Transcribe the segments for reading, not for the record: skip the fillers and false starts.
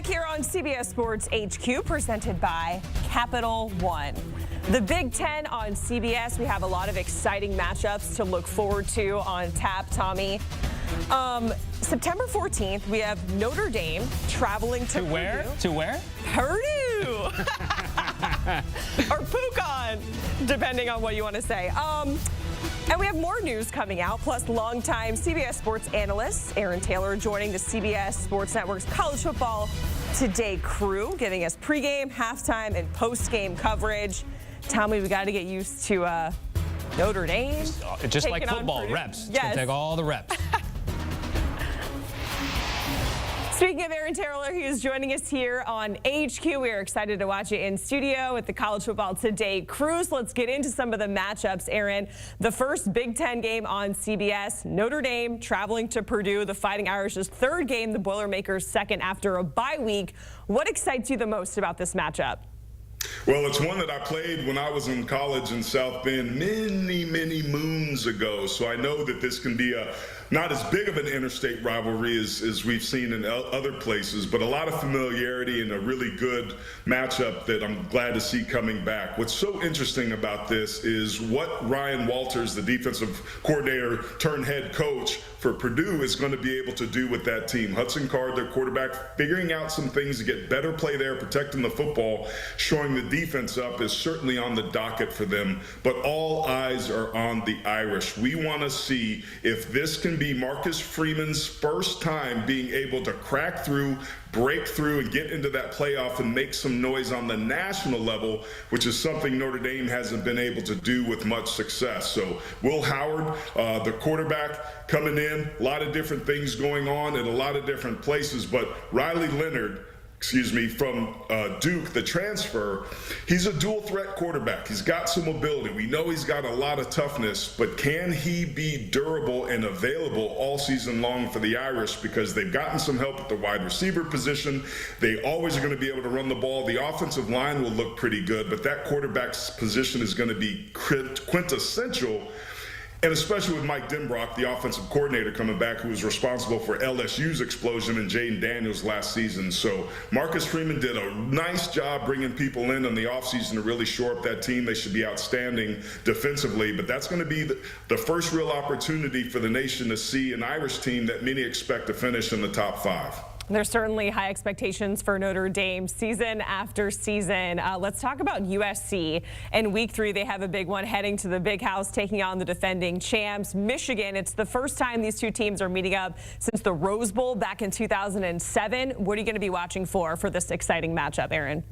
Back here on CBS Sports HQ, presented by Capital One. The Big Ten on CBS. We have a lot of exciting matchups to look forward to on tap, Tommy. September 14th, we have Notre Dame traveling to where? Purdue. To where? Purdue. Or Pucon, depending on what you want to say. And we have more news coming out, plus longtime CBS Sports analyst Aaron Taylor joining the CBS Sports Network's College Football Today crew, giving us pregame, halftime, and postgame coverage. Tommy, we got to get used to Notre Dame. Just like football, reps. It's going to take all the reps. Speaking of Aaron Taylor, he is joining us here on HQ. We are excited to watch you in studio with the College Football Today crew. So let's get into some of the matchups, Aaron. The first Big Ten game on CBS, Notre Dame traveling to Purdue, the Fighting Irish's third game, the Boilermakers' second after a bye week. What excites you the most about this matchup? Well, it's one that I played when I was in college in South Bend many moons ago. So I know that this can be not as big of an interstate rivalry as we've seen in other places, but a lot of familiarity and a really good matchup that I'm glad to see coming back. What's so interesting about this is what Ryan Walters, the defensive coordinator turned head coach for Purdue, is going to be able to do with that team. Hudson Card, their quarterback, figuring out some things to get better play there, protecting the football, showing the defense up is certainly on the docket for them, but all eyes are on the Irish. We want to see if this can be Marcus Freeman's first time being able to crack through, break through, and get into that playoff and make some noise on the national level, which is something Notre Dame hasn't been able to do with much success. So Will Howard, the quarterback, coming in, a lot of different things going on in a lot of different places, but Riley Leonard, from Duke, the transfer, he's a dual threat quarterback. He's got some ability. We know he's got a lot of toughness, but can he be durable and available all season long for the Irish? Because they've gotten some help at the wide receiver position. They always are going to be able to run the ball. The offensive line will look pretty good, but that quarterback's position is going to be quintessential. And especially with Mike Denbrock, the offensive coordinator, coming back, who was responsible for LSU's explosion and Jaden Daniels last season. So Marcus Freeman did a nice job bringing people in the offseason to really shore up that team. They should be outstanding defensively. But that's going to be the first real opportunity for the nation to see an Irish team that many expect to finish in the top 5. There's certainly high expectations for Notre Dame season after season. Let's talk about USC. In week 3, they have a big one heading to the Big House, taking on the defending champs, Michigan. It's the first time these two teams are meeting up since the Rose Bowl back in 2007. What are you going to be watching for this exciting matchup, Aaron?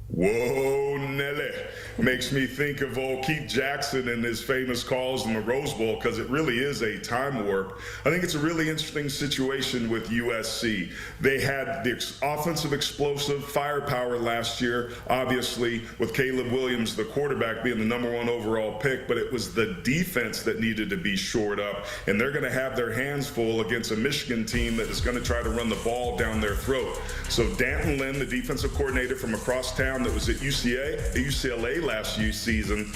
Whoa, Nelly. Makes me think of old Keith Jackson and his famous calls in the Rose Bowl, because it really is a time warp. I think it's a really interesting situation with USC. They had the offensive explosive firepower last year, obviously, with Caleb Williams, the quarterback, being the #1 overall pick, but it was the defense that needed to be shored up, and they're going to have their hands full against a Michigan team that is going to try to run the ball down their throat. So Danton Lynn, the defensive coordinator from across town that was at UCLA last season,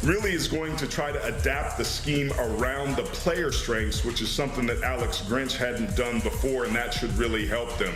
really is going to try to adapt the scheme around the player strengths, which is something that Alex Grinch hadn't done before, and that should really help them.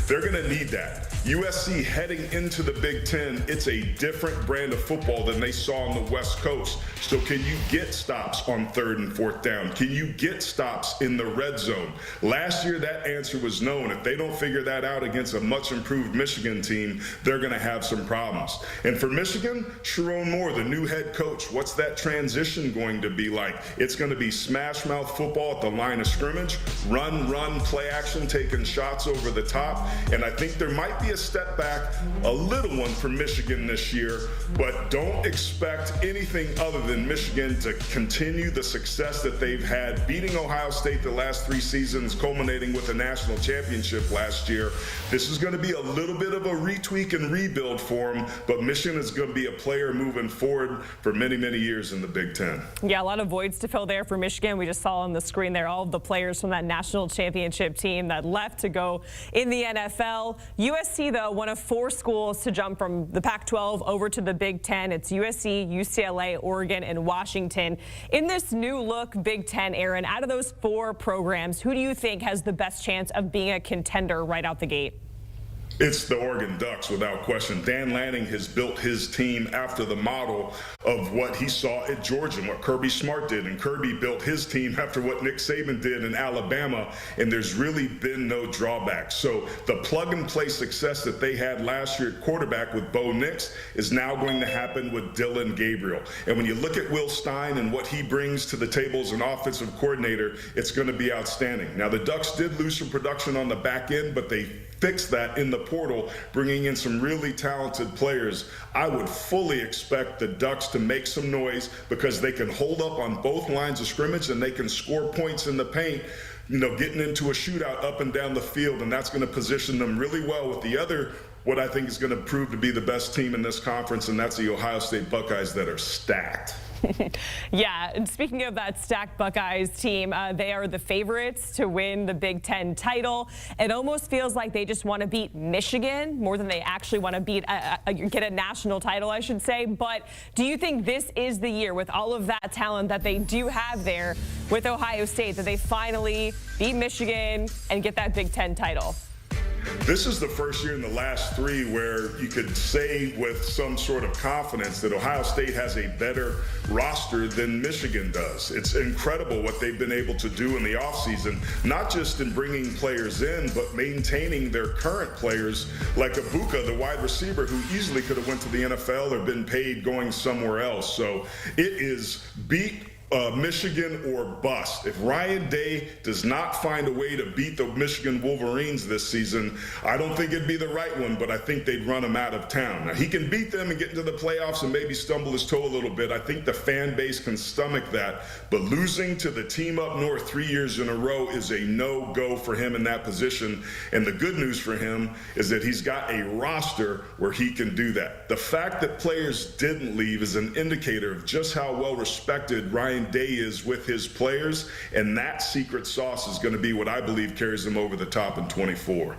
They're going to need that. USC heading into the Big Ten, it's a different brand of football than they saw on the West Coast. So can you get stops on 3rd and 4th down? Can you get stops in the red zone? Last year, that answer was known. If they don't figure that out against a much improved Michigan team, they're going to have some problems. And for Michigan, Sharon Moore, the new head coach, what's that transition going to be like? It's going to be smash mouth football at the line of scrimmage, run, play action, taking shots over the top. And I think there might be a step back, a little one for Michigan this year, but don't expect anything other than Michigan to continue the success that they've had, beating Ohio State the last 3 seasons, culminating with a national championship last year. This is going to be a little bit of a retweak and rebuild for them, but Michigan is going to be a player moving forward for many years in the Big Ten. Yeah, a lot of voids to fill there for Michigan. We just saw on the screen there all of the players from that national championship team that left to go in the NFL. USC, though, one of 4 schools to jump from the Pac-12 over to the Big Ten. It's USC, UCLA, Oregon, and Washington. In this new look Big Ten, Aaron, out of those 4 programs, who do you think has the best chance of being a contender right out the gate? It's the Oregon Ducks, without question. Dan Lanning has built his team after the model of what he saw at Georgia and what Kirby Smart did. And Kirby built his team after what Nick Saban did in Alabama, and there's really been no drawback. So the plug-and-play success that they had last year at quarterback with Bo Nix is now going to happen with Dylan Gabriel. And when you look at Will Stein and what he brings to the table as an offensive coordinator, it's going to be outstanding. Now, the Ducks did lose some production on the back end, but they fixed that in the portal, bringing in some really talented players. I would fully expect the Ducks to make some noise because they can hold up on both lines of scrimmage and they can score points in the paint, getting into a shootout up and down the field, and that's going to position them really well with the other, what I think is going to prove to be the best team in this conference, and that's the Ohio State Buckeyes that are stacked. Yeah, and speaking of that stacked Buckeyes team, they are the favorites to win the Big Ten title. It almost feels like they just want to beat Michigan more than they actually want to get a national title, I should say. But do you think this is the year, with all of that talent that they do have there with Ohio State, that they finally beat Michigan and get that Big Ten title? This is the first year in the last 3 where you could say with some sort of confidence that Ohio State has a better roster than Michigan does. It's incredible what they've been able to do in the offseason, not just in bringing players in, but maintaining their current players like Ibuka, the wide receiver, who easily could have went to the NFL or been paid going somewhere else. So it is beat Michigan or bust. If Ryan Day does not find a way to beat the Michigan Wolverines this season, I don't think it'd be the right one, but I think they'd run him out of town. Now, he can beat them and get into the playoffs and maybe stumble his toe a little bit. I think the fan base can stomach that, but losing to the team up north 3 years in a row is a no-go for him in that position, and the good news for him is that he's got a roster where he can do that. The fact that players didn't leave is an indicator of just how well respected Ryan Day is with his players, and that secret sauce is going to be what I believe carries them over the top in 24.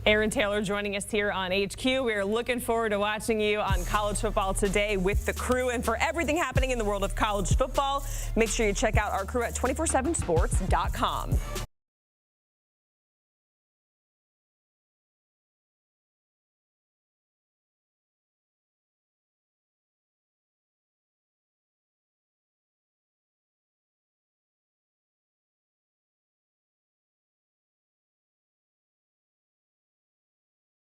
Aaron Taylor joining us here on HQ. We are looking forward to watching you on College Football Today with the crew. And for everything happening in the world of college football, make sure you check out our crew at 247sports.com.